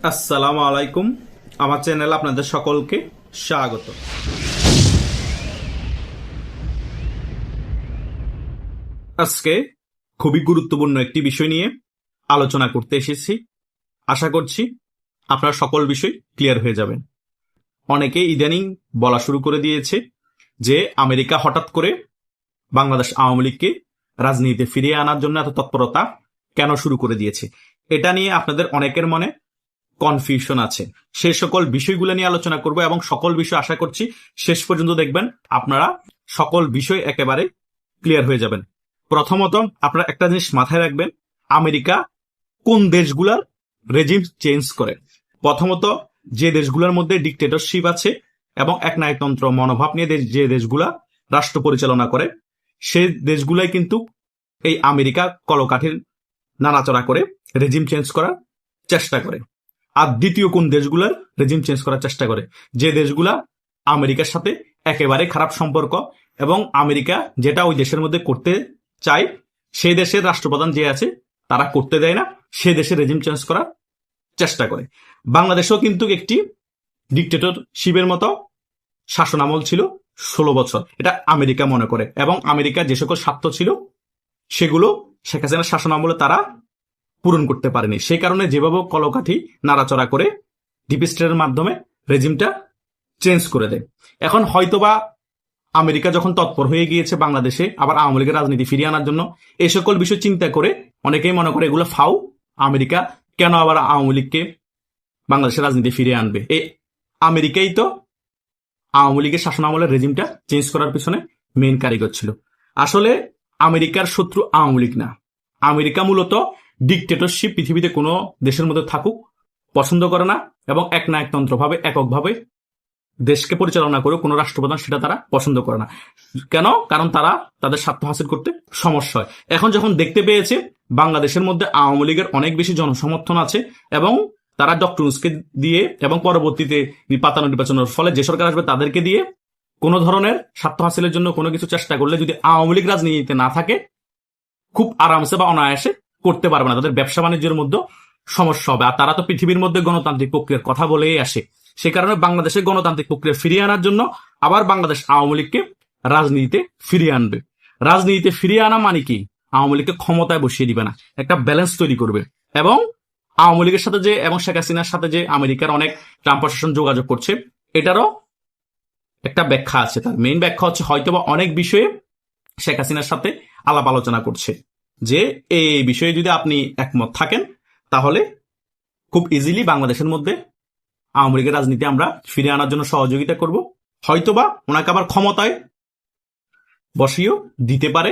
আসসালামু আলাইকুম। আমার চ্যানেলে আপনাদের সকলকে স্বাগত। আজকে খুবই গুরুত্বপূর্ণ একটি বিষয় নিয়ে আলোচনা করতে এসেছি। আশা করছি আপনারা সকল বিষয় ক্লিয়ার হয়ে যাবেন। অনেকে ইদানিং বলা শুরু করে দিয়েছে যে আমেরিকা হঠাৎ করে বাংলাদেশ আওয়ামী লীগকে রাজনীতিতে ফিরিয়ে আনার জন্য এত তৎপরতা কেন শুরু করে দিয়েছে। এটা নিয়ে আপনাদের অনেকের মনে কনফিউশন আছে। সে সকল বিষয়গুলো নিয়ে আলোচনা করব এবং সকল বিষয় আশা করছি শেষ পর্যন্ত দেখবেন, আপনারা সকল বিষয় একেবারে ক্লিয়ার হয়ে যাবেন। প্রথমত আপনারা একটা জিনিস মাথায় রাখবেন, আমেরিকা কোন দেশগুলার রেজিম চেঞ্জ করে। প্রথমত যে দেশগুলোর মধ্যে ডিক্টেটরশিপ আছে এবং একনায়কতন্ত্র মনোভাব নিয়ে যে দেশগুলা রাষ্ট্র পরিচালনা করে, সেই দেশগুলাই কিন্তু এই আমেরিকা কলকাঠির নাড়াচড়া করে রেজিম চেঞ্জ করার চেষ্টা করে। আর দ্বিতীয় কোন দেশগুলোর রেজিম চেঞ্জ করার চেষ্টা করে, যে দেশগুলা আমেরিকার সাথে একেবারে খারাপ সম্পর্ক এবং আমেরিকা যেটা ওই দেশের মধ্যে করতে চায় সেই দেশের রাষ্ট্রপ্রধান যে আছে তারা করতে দেয় না, সে দেশের রেজিম চেঞ্জ করার চেষ্টা করে। বাংলাদেশেও কিন্তু একটি ডিক্টেটরশিপের মতো শাসনামল ছিল 16 বছর, এটা আমেরিকা মনে করে। এবং আমেরিকার যে সকল স্বার্থ ছিল সেগুলো শেখ হাসিনার শাসনামলে তারা পূরণ করতে পারেনি। সেই কারণে যেভাবে কলকাঠি নাড়াচড়া করে ডিপ স্টেটের মাধ্যমে রেজিমটা চেঞ্জ করে দেয়। এখন হয়তোবা আমেরিকা যখন তৎপর হয়ে গিয়েছে বাংলাদেশে আবার আওয়ামী লীগের রাজনীতি ফিরিয়ে আনার জন্য, এই সকল বিষয় চিন্তা করে অনেকেই মনে করে এগুলো ফাউ, আমেরিকা কেন আবার আওয়ামী লীগকে বাংলাদেশের রাজনীতি ফিরিয়ে আনবে। এই আমেরিকাই তো আওয়ামী লীগের শাসনামলের রেজিমটা চেঞ্জ করার পিছনে মেইন কারিগর ছিল। আসলে আমেরিকার শত্রু আওয়ামী লীগ না, আমেরিকা মূলত ডিক্টেটরশিপ পৃথিবীতে কোনো দেশের মধ্যে থাকুক পছন্দ করে না এবং একনায়কতন্ত্রভাবে এককভাবে দেশকে পরিচালনা করে কোনো রাষ্ট্রপ্রধান সেটা তারা পছন্দ করে না। কেন? কারণ তারা তাদের স্বার্থ হাসিল করতে সমস্যা হয়। এখন যখন দেখতে পেয়েছে বাংলাদেশের মধ্যে আওয়ামী লীগের অনেক বেশি জনসমর্থন আছে এবং তারা ডক্টর ইউনূসকে দিয়ে এবং পরবর্তীতে পাতানো নির্বাচনের ফলে যে সরকার আসবে তাদেরকে দিয়ে কোনো ধরনের স্বার্থ হাসিলের জন্য কোনো কিছু চেষ্টা করলে যদি আওয়ামী লীগ রাজনীতিতে না থাকে খুব আরামসে বা অনায়াসে করতে পারবে না, তাদের ব্যবসা বাণিজ্যের মধ্যে সমস্যা হবে। আর তারা তো পৃথিবীর মধ্যে গণতান্ত্রিক প্রক্রিয়ার কথা বলেই আসে। সে কারণে বাংলাদেশের গণতান্ত্রিক প্রক্রিয়া ফিরিয়ে আনার জন্য আবার বাংলাদেশ আওয়ামী লীগকে রাজনীতিতে ফিরিয়ে আনবে। রাজনীতিতে ফিরিয়ে আনা মানে কি? আওয়ামী লীগকে ক্ষমতায় বসিয়ে দিবে না, একটা ব্যালেন্স তৈরি করবে। এবং আওয়ামী লীগের সাথে যে এবং শেখ হাসিনার সাথে যে আমেরিকার অনেক ট্রাম্প প্রশাসন যোগাযোগ করছে, এটারও একটা ব্যাখ্যা আছে। তার মেইন ব্যাখ্যা হচ্ছে হয়তোবা অনেক বিষয়ে শেখ হাসিনার সাথে আলাপ আলোচনা করছে যে এই বিষয়ে যদি আপনি একমত থাকেন তাহলে খুব ইজিলি বাংলাদেশের মধ্যে আওয়ামী লীগের রাজনীতি আমরা ফিরে আনার জন্য সহযোগিতা করব। হয়তোবা ওনাকে আবার ক্ষমতায় বসিয়েও দিতে পারে,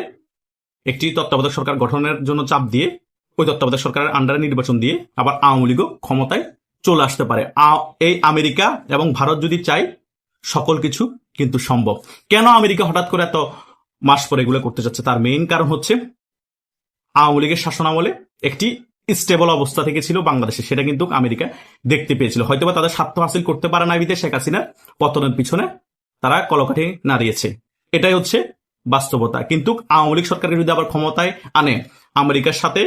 একটি তত্ত্বাবধায়ক সরকার গঠনের জন্য চাপ দিয়ে ওই তত্ত্বাবধায়ক সরকারের আন্ডারে নির্বাচন দিয়ে আবার আওয়ামী লীগও ক্ষমতায় চলে আসতে পারে। এই আমেরিকা এবং ভারত যদি চায় সকল কিছু কিন্তু সম্ভব। কেন আমেরিকা হঠাৎ করে এত মাস পরে এগুলো করতে যাচ্ছে? তার মেইন কারণ হচ্ছে আওয়ামী লীগের শাসনামলে একটি স্টেবল অবস্থা থেকে ছিল বাংলাদেশে, সেটা কিন্তু আমেরিকা দেখতে পেয়েছিল। হয়তোবা তাদের স্বার্থ হাসিল করতে পারে না বিধে শেখ হাসিনার পতনের পিছনে তারা কলকাঠি নাড়িয়েছে, এটাই হচ্ছে বাস্তবতা। কিন্তু আওয়ামী লীগ সরকারের যদি আবার ক্ষমতায় আনে, আমেরিকার সাথে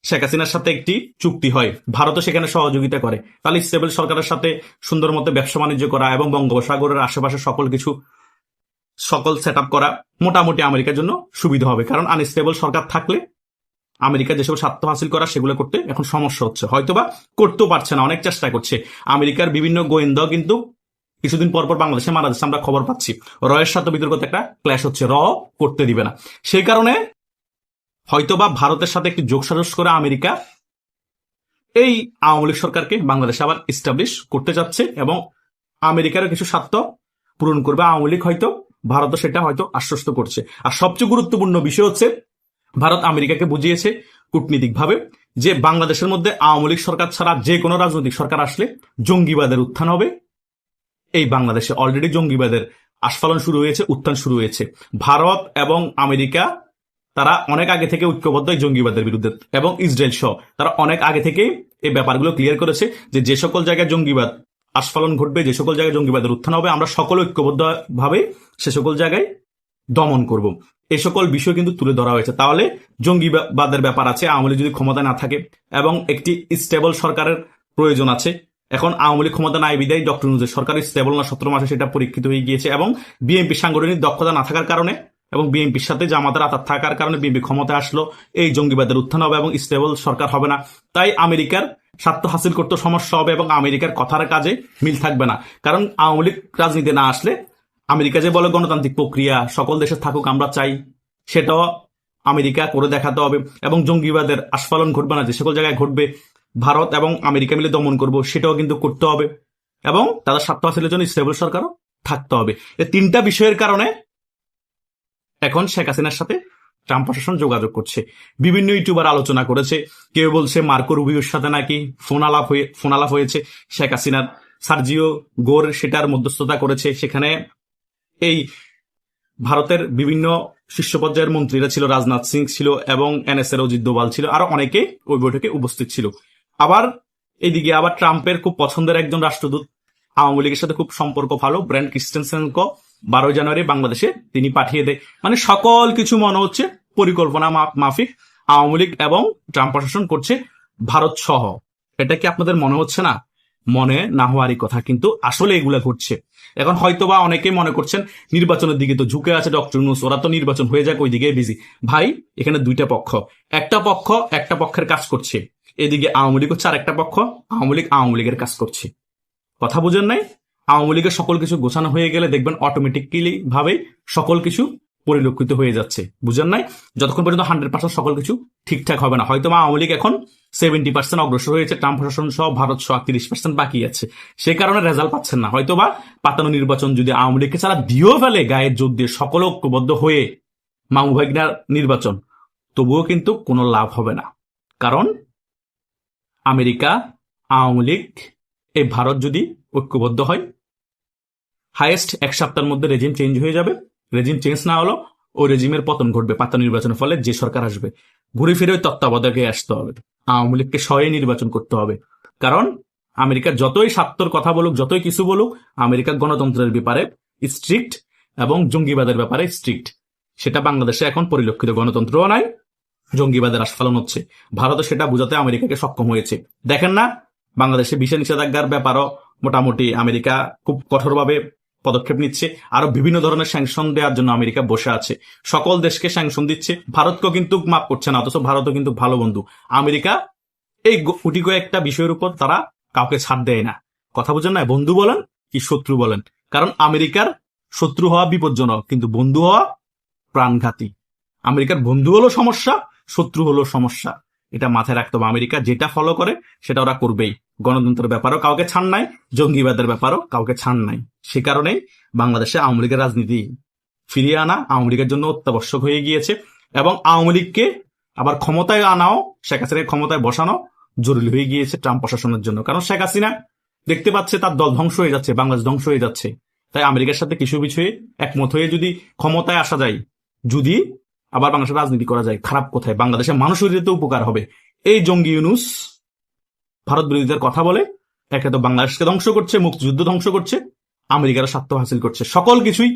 শেখ হাসিনার সাথে একটি চুক্তি হয়, ভারতও সেখানে সহযোগিতা করে, তাহলে স্টেবল সরকারের সাথে সুন্দর মতো ব্যবসা বাণিজ্য করা এবং বঙ্গোপসাগরের আশেপাশে সকল সেট আপ করা মোটামুটি আমেরিকার জন্য সুবিধা হবে। কারণ আনস্টেবল সরকার থাকলে আমেরিকা যেসব স্বার্থ হাসিল করা সেগুলো করতে এখন সমস্যা হচ্ছে, হয়তোবা করতেও পারছে না, অনেক চেষ্টা করছে। আমেরিকার বিভিন্ন গোয়েন্দাও কিন্তু কিছুদিন পর পর বাংলাদেশে মারা যাচ্ছে, আমরা খবর পাচ্ছি। রয়ের সাথে বিতর্কত একটা ক্ল্যাশ হচ্ছে, র করতে দিবে না। সেই কারণে হয়তোবা ভারতের সাথে একটি যোগসাজশ করে আমেরিকা এই আওয়ামী লীগ সরকারকে বাংলাদেশে আবার ইস্টাবলিশ করতে যাচ্ছে এবং আমেরিকারও কিছু স্বার্থ পূরণ করবে আওয়ামী লীগ, হয়তো ভারতও সেটা হয়তো আশ্বস্ত করছে। আর সবচেয়ে গুরুত্বপূর্ণ বিষয় হচ্ছে ভারত আমেরিকাকে বুঝিয়েছে কূটনীতিকভাবে যে বাংলাদেশের মধ্যে আওয়ামী লীগ সরকার ছাড়া যে কোনো রাজনৈতিক সরকার আসলে জঙ্গিবাদের উত্থান হবে। এই বাংলাদেশে অলরেডি জঙ্গিবাদের আস্ফালন শুরু হয়েছে, উত্থান শুরু হয়েছে। ভারত এবং আমেরিকা তারা অনেক আগে থেকে ঐক্যবদ্ধ এই জঙ্গিবাদের বিরুদ্ধে এবং ইসরায়েল সহ তারা অনেক আগে থেকেই এই ব্যাপারগুলো ক্লিয়ার করেছে যে সকল জায়গায় জঙ্গিবাদ আস্ফালন ঘটবে, যে সকল জায়গায় জঙ্গিবাদের উত্থান হবে, আমরা সকল ঐক্যবদ্ধভাবে সে সকল জায়গায় দমন করব। এই সকল বিষয় কিন্তু তুলে ধরা হয়েছে। তাহলে জঙ্গিবাদের ব্যাপার আছে, আওয়ামী লীগ যদি ক্ষমতায় না থাকে এবং একটি স্টেবল সরকারের প্রয়োজন আছে। এখন আওয়ামী লীগ ক্ষমতা নাই বিদায় ডক্টর ইউনূসের সরকার স্টেবল না 17 মাসে সেটা পরীক্ষিত হয়ে গিয়েছে, এবং বিএনপি সাংগঠনিক দক্ষতা না থাকার কারণে এবং বিএনপির সাথে জামাতের আতাত থাকার কারণে বিএনপি ক্ষমতা আসলো, এই জঙ্গিবাদের উত্থান হবে এবং স্টেবল সরকার হবে না। তাই আমেরিকার স্বার্থ হাসিল করতে সমস্যা হবে এবং আমেরিকার কথার কাজে মিল থাকবে না। কারণ আওয়ামী লীগ রাজনীতি না আসলে আমেরিকা যে বলে গণতান্ত্রিক প্রক্রিয়া সকল দেশে থাকুক আমরা চাই, সেটাও আমেরিকা করে দেখাতে হবে। এবং জঙ্গিবাদের আস্ফালন ঘটবে না, যে সকল জায়গায় ঘটবে ভারত এবং আমেরিকা মিলে দমন করব, সেটাও কিন্তু করতে হবে। এবং তাদের স্বার্থ হাসিলের জন্য স্টেবল সরকারও থাকতে হবে। এই তিনটা বিষয়ের কারণে এখন শেখ হাসিনার সাথে ট্রাম্প প্রশাসন যোগাযোগ করছে। বিভিন্ন ইউটিউবার আলোচনা করেছে, কেউ বলছে মার্কো রুবিওর সাথে নাকি ফোন আলাপ হয়েছে শেখ হাসিনার, সার্জিও গোর সেটার মধ্যস্থতা করেছে। সেখানে এই ভারতের বিভিন্ন শীর্ষ পর্যায়ের মন্ত্রীরা ছিল, রাজনাথ সিং ছিল এবং এনএসএর অজিত দোভাল ছিল, আরো অনেকে ওই বৈঠকে উপস্থিত ছিল। আবার এদিকে আবার ট্রাম্পের খুব পছন্দের একজন রাষ্ট্রদূত, আওয়ামী লীগের সাথে খুব সম্পর্ক ভালো, ব্র্যান্ড ক্রিস্টেনসেনকে 12 জানুয়ারি বাংলাদেশে তিনি পাঠিয়ে দেয়। মানে সকল কিছু মনে হচ্ছে পরিকল্পনা মাফিক আওয়ামী লীগ এবং ট্রাম্প প্রশাসন করছে, ভারত সহ। এটা কি আপনাদের মনে হচ্ছে না? মনে না হওয়ারই কথা, কিন্তু আসলে এগুলা ঘটছে। এখন হয়তোবা অনেকেই মনে করছেন নির্বাচনের দিকে তো ঝুঁকে আছে ডক্টর ইউনূস, ওরা তো নির্বাচন হয়ে যাক ওই দিকে বিজি। ভাই, এখানে দুইটা পক্ষ, একটা পক্ষের কাজ করছে, এদিকে আওয়ামী লীগ হচ্ছে আর একটা পক্ষ, আওয়ামী লীগের কাজ করছে। কথা বুঝেন নাই? আওয়ামী লীগের সকল কিছু গোছানো হয়ে গেলে দেখবেন অটোমেটিক্যালি ভাবে সকল কিছু পরিলক্ষিত হয়ে যাচ্ছে। বুঝেন নাই? যতক্ষণ পর্যন্ত 100% সকল কিছু ঠিকঠাক হবে না। হয়তো আওয়ামী লীগ এখন 70% অগ্রসর হয়েছে, ট্রাম্প প্রশাসন সহ ভারত সহ 30% বাকি আছে, সে কারণে রেজাল্ট পাচ্ছেন না। হয়তোবা পাতানো নির্বাচন যদি আওয়ামী লীগকে ছাড়া দিয়েও ফেলে গায়ের জোর দিয়ে, সকল ঐক্যবদ্ধ হয়ে মামু ভাগনার নির্বাচন, তবুও কিন্তু কোনো লাভ হবে না। কারণ আমেরিকা, আওয়ামী লীগ, এই ভারত যদি ঐক্যবদ্ধ হয়, হাইয়েস্ট 1 সপ্তাহের মধ্যে রেজিম চেঞ্জ হয়ে যাবে। রেজিম চেঞ্জ না হলো ওই রেজিমের পতন ঘটবে পাতানো নির্বাচনের ফলে। যে সরকার আসবে ঘুরে ফিরে ওই তত্ত্বাবধায়কে আসতে হবে, আওয়ামী লীগকে সয়ে নির্বাচন করতে হবে। কারণ আমেরিকা যতই স্বার্থর কথা বলুক, যতই কিছু বলুক, আমেরিকা গণতন্ত্রের ব্যাপারে স্ট্রিক্ট এবং জঙ্গিবাদের ব্যাপারে স্ট্রিক্ট। সেটা বাংলাদেশে এখন পরিলক্ষিত, গণতন্ত্রও নাই, জঙ্গিবাদের আস্ফালন হচ্ছে। ভারতও সেটা বোঝাতে আমেরিকাকে সক্ষম হয়েছে। দেখেন না, বাংলাদেশে ভিসা নিষেধাজ্ঞার ব্যাপারও মোটামুটি আমেরিকা খুব কঠোরভাবে পদক্ষেপ নিচ্ছে, আরো বিভিন্ন ধরনের স্যাংশন দেওয়ার জন্য আমেরিকা বসে আছে, সকল দেশকে স্যাংশন দিচ্ছে, ভারতকেও কিন্তু মাফ করছে না। অথচ ভারতও কিন্তু ভালো বন্ধু। আমেরিকা এই কোটি কয়েকটা বিষয়ের উপর তারা কাউকে ছাড় দেয় না। কথা বুঝেন না? বন্ধু বলেন কি শত্রু বলেন, কারণ আমেরিকার শত্রু হওয়া বিপজ্জনক, কিন্তু বন্ধু হওয়া প্রাণঘাতী। আমেরিকার বন্ধু হলো সমস্যা, শত্রু হলো সমস্যা। এটা মাথায় রাখতে হবে। আমেরিকা যেটা ফলো করে সেটা ওরা করবেই। গণতন্ত্রের ব্যাপারও কাউকে ছাড় নাই, জঙ্গিবাদের ব্যাপারও কাউকে ছাড় নাই। সে কারণেই বাংলাদেশে আওয়ামী লীগের রাজনীতি ফিরিয়ে আনা আওয়ামী লীগের জন্য অত্যাবশ্যক হয়ে গিয়েছে, এবং আওয়ামী লীগকে আবার ক্ষমতায় আনাও, শেখ হাসিনাকে ক্ষমতায় বসানো জরুরি হয়ে গিয়েছে ট্রাম্প প্রশাসনের জন্য। কারণ শেখ হাসিনা দেখতে পাচ্ছে তার দল ধ্বংস হয়ে যাচ্ছে, বাংলাদেশ ধ্বংস হয়ে যাচ্ছে। তাই আমেরিকার সাথে কিছু বিষয়ে একমত হয়ে যদি ক্ষমতায় আসা যায়, যদি আবার বাংলাদেশের রাজনীতি করা যায়, খারাপ কোথায়? বাংলাদেশের মানুষের তো উপকার হবে। এই জঙ্গি ইউনূস ভারত বিরোধীদের কথা বলে একে তো বাংলাদেশকে ধ্বংস করছে, মুক্তিযুদ্ধ ধ্বংস করছে, আমেরিকার স্বার্থ হাসিল করছে, সকল কিছুই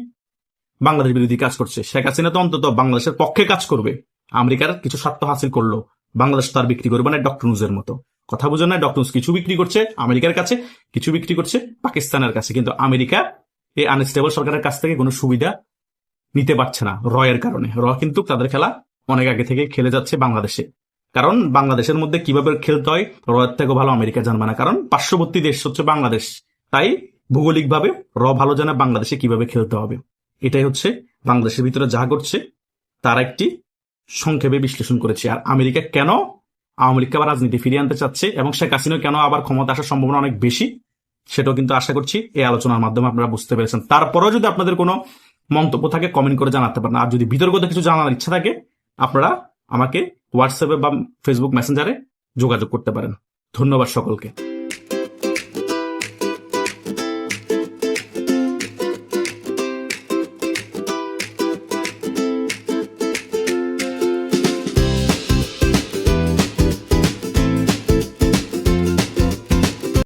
বাংলাদেশ বিরোধী কাজ করছে। শেখ হাসিনা তো অন্তত বাংলাদেশের পক্ষে কাজ করবে। আমেরিকার কিছু স্বার্থ হাসিল করলো, বাংলাদেশ তার বিক্রি করবে না ডক্টর ইউনূসের মতো। কথা বুঝেন না? ডক্টর ইউনূস কিছু বিক্রি করছে আমেরিকার কাছে, কিছু বিক্রি করছে পাকিস্তানের কাছে, কিন্তু আমেরিকা এই আনস্টেবল সরকারের কাছ থেকে কোনো সুবিধা নিতে পারছে না রয়ের কারণে। কিন্তু তাদের খেলা অনেক আগে থেকে খেলে যাচ্ছে বাংলাদেশে। কারণ বাংলাদেশের মধ্যে কিভাবে খেলতে হয় রয়ের থেকে ভালো আমেরিকা জানবে না, কারণ পার্শ্ববর্তী দেশ হচ্ছে বাংলাদেশ। তাই ভৌগোলিকভাবে ভালো জানে বাংলাদেশে কিভাবে খেলতে হবে। এটাই হচ্ছে বাংলাদেশের ভিতরে যা ঘটছে তার একটি সংক্ষেপে বিশ্লেষণ করেছি। আর আমেরিকা কেন আওয়ামী লীগকে আবার রাজনীতি ফিরিয়ে আনতে চাচ্ছে এবং শেখ হাসিনা কেন আবার ক্ষমতা আসার সম্ভাবনা অনেক বেশি, সেটাও কিন্তু আশা করছি এই আলোচনার মাধ্যমে আপনারা বুঝতে পেরেছেন। তারপরেও যদি আপনাদের কোনো মন্তব্য থাকে কমেন্ট করে জানাতে পারেন। আর যদি বিতর্কতে কিছু জানার ইচ্ছা থাকে আপনারা আমাকে হোয়াটসঅ্যাপে বা ফেসবুক মেসেঞ্জারে যোগাযোগ করতে পারেন। ধন্যবাদ সকলকে।